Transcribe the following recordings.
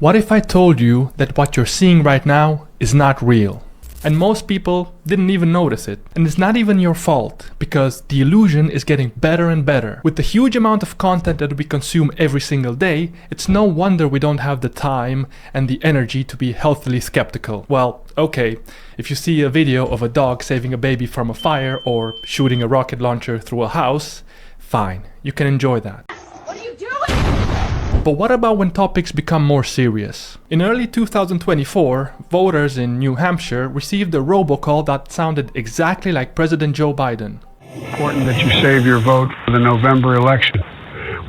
What if I told you that what you're seeing right now is not real? And most people didn't even notice it. And it's not even your fault, because the illusion is getting better and better. With the huge amount of content that we consume every single day, it's no wonder we don't have the time and the energy to be healthily skeptical. Well, okay, if you see a video of a dog saving a baby from a fire or shooting a rocket launcher through a house, fine, you can enjoy that. What are you doing? But what about when topics become more serious? In early 2024, voters in New Hampshire received a robocall that sounded exactly like President Joe Biden. Important that you save your vote for the November election.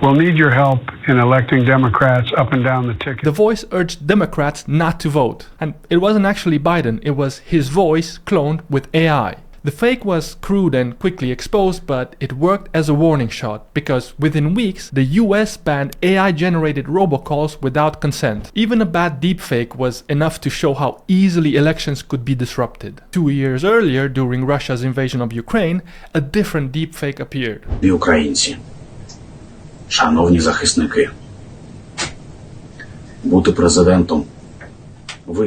We'll need your help in electing Democrats up and down the ticket. The voice urged Democrats not to vote. And it wasn't actually Biden, it was his voice cloned with AI. The fake was crude and quickly exposed, but it worked as a warning shot, because within weeks, the US banned AI-generated robocalls without consent. Even a bad deepfake was enough to show how easily elections could be disrupted. 2 years earlier, during Russia's invasion of Ukraine, a different deepfake appeared. Українці, шановні захисники, бути президентом.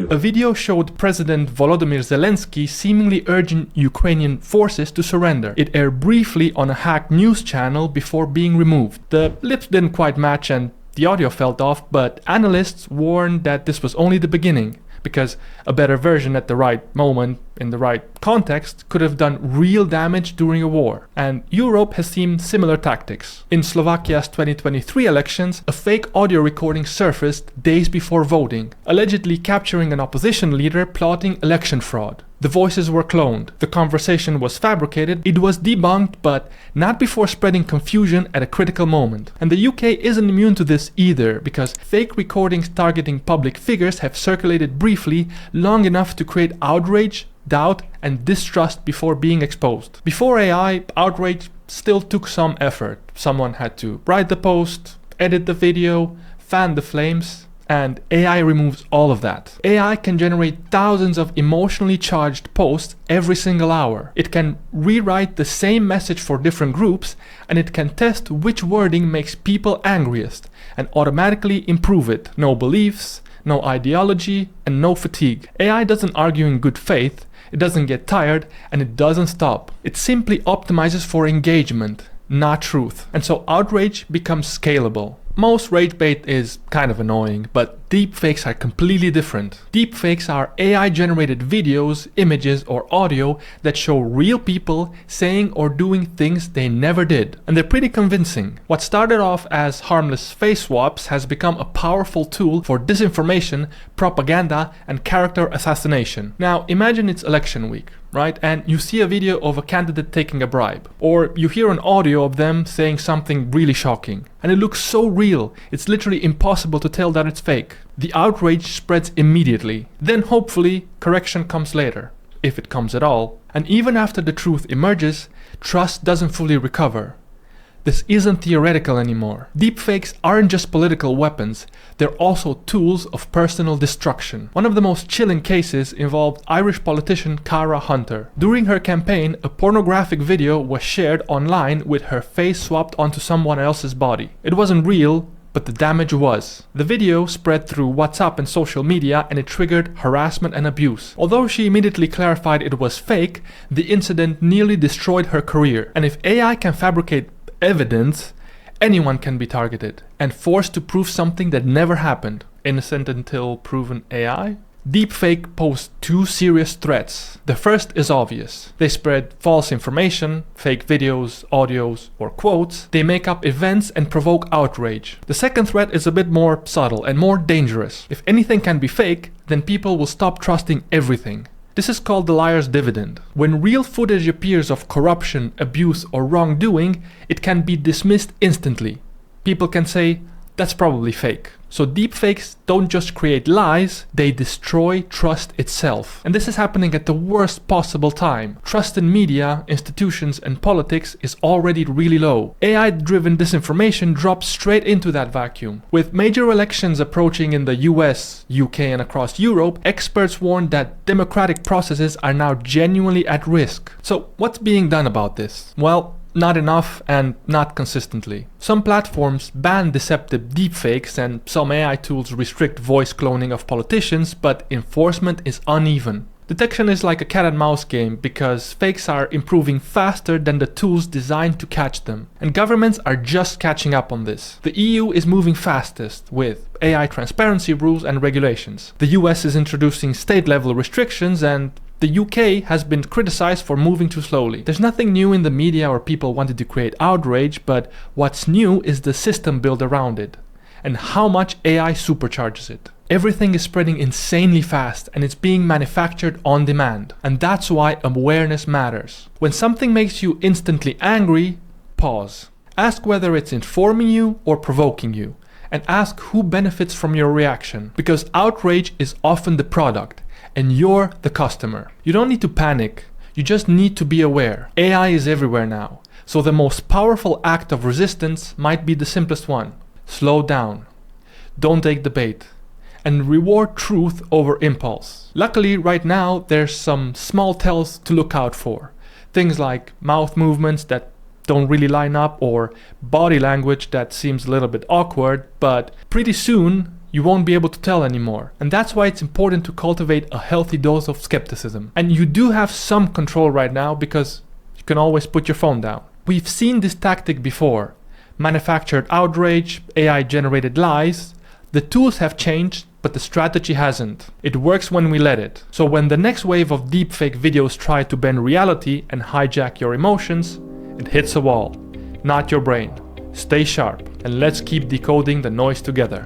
A video showed President Volodymyr Zelensky seemingly urging Ukrainian forces to surrender. It aired briefly on a hacked news channel before being removed. The lips didn't quite match and the audio felt off, but analysts warned that this was only the beginning, because a better version at the right moment, in the right context, could have done real damage during a war. And Europe has seen similar tactics. In Slovakia's 2023 elections, a fake audio recording surfaced days before voting, allegedly capturing an opposition leader plotting election fraud. The voices were cloned. The conversation was fabricated. It was debunked, but not before spreading confusion at a critical moment. And the UK isn't immune to this either, because fake recordings targeting public figures have circulated briefly long enough to create outrage, doubt, and distrust before being exposed. Before AI, outrage still took some effort. Someone had to write the post, edit the video, fan the flames, and AI removes all of that. AI can generate thousands of emotionally charged posts every single hour. It can rewrite the same message for different groups, and it can test which wording makes people angriest and automatically improve it. No beliefs, no ideology, and no fatigue. AI doesn't argue in good faith, it doesn't get tired, and it doesn't stop. It simply optimizes for engagement, not truth. And so outrage becomes scalable. Most rage bait is kind of annoying, but deepfakes are completely different. Deepfakes are AI-generated videos, images, or audio that show real people saying or doing things they never did. And they're pretty convincing. What started off as harmless face swaps has become a powerful tool for disinformation, propaganda, and character assassination. Now, imagine it's election week, right? And you see a video of a candidate taking a bribe, or you hear an audio of them saying something really shocking, and it looks so real, it's literally impossible to tell that it's fake. The outrage spreads immediately. Then hopefully correction comes later, if it comes at all. And even after the truth emerges, trust doesn't fully recover. This isn't theoretical anymore. Deepfakes aren't just political weapons, they're also tools of personal destruction. One of the most chilling cases involved Irish politician Cara Hunter. During her campaign, a pornographic video was shared online with her face swapped onto someone else's body. It wasn't real, but the damage was. The video spread through WhatsApp and social media, and it triggered harassment and abuse. Although she immediately clarified it was fake, the incident nearly destroyed her career. And if AI can fabricate evidence, anyone can be targeted and forced to prove something that never happened. Innocent until proven AI? Deepfake pose two serious threats. The first is obvious. They spread false information, fake videos, audios, or quotes. They make up events and provoke outrage. The second threat is a bit more subtle and more dangerous. If anything can be fake, then people will stop trusting everything. This is called the liar's dividend. When real footage appears of corruption, abuse, or wrongdoing, it can be dismissed instantly. People can say, that's probably fake. So deepfakes don't just create lies, they destroy trust itself. And this is happening at the worst possible time. Trust in media, institutions, and politics is already really low. AI-driven disinformation drops straight into that vacuum. With major elections approaching in the US, UK, and across Europe, experts warn that democratic processes are now genuinely at risk. So what's being done about this? Well, not enough and not consistently. Some platforms ban deceptive deepfakes and some AI tools restrict voice cloning of politicians, but enforcement is uneven. Detection is like a cat and mouse game because fakes are improving faster than the tools designed to catch them. And governments are just catching up on this. The EU is moving fastest with AI transparency rules and regulations. The US is introducing state-level restrictions, and the UK has been criticized for moving too slowly. There's nothing new in the media or people wanting to create outrage, but what's new is the system built around it and how much AI supercharges it. Everything is spreading insanely fast and it's being manufactured on demand. And that's why awareness matters. When something makes you instantly angry, pause. Ask whether it's informing you or provoking you. And ask who benefits from your reaction. Because outrage is often the product and you're the customer. You don't need to panic. You just need to be aware. AI is everywhere now. So the most powerful act of resistance might be the simplest one. Slow down. Don't take the bait. And reward truth over impulse. Luckily, right now, there's some small tells to look out for. Things like mouth movements that don't really line up or body language that seems a little bit awkward, but pretty soon you won't be able to tell anymore. And that's why it's important to cultivate a healthy dose of skepticism. And you do have some control right now because you can always put your phone down. We've seen this tactic before. Manufactured outrage, AI-generated lies. The tools have changed, but the strategy hasn't. It works when we let it. So when the next wave of deepfake videos try to bend reality and hijack your emotions, it hits a wall, not your brain. Stay sharp, and let's keep decoding the noise together.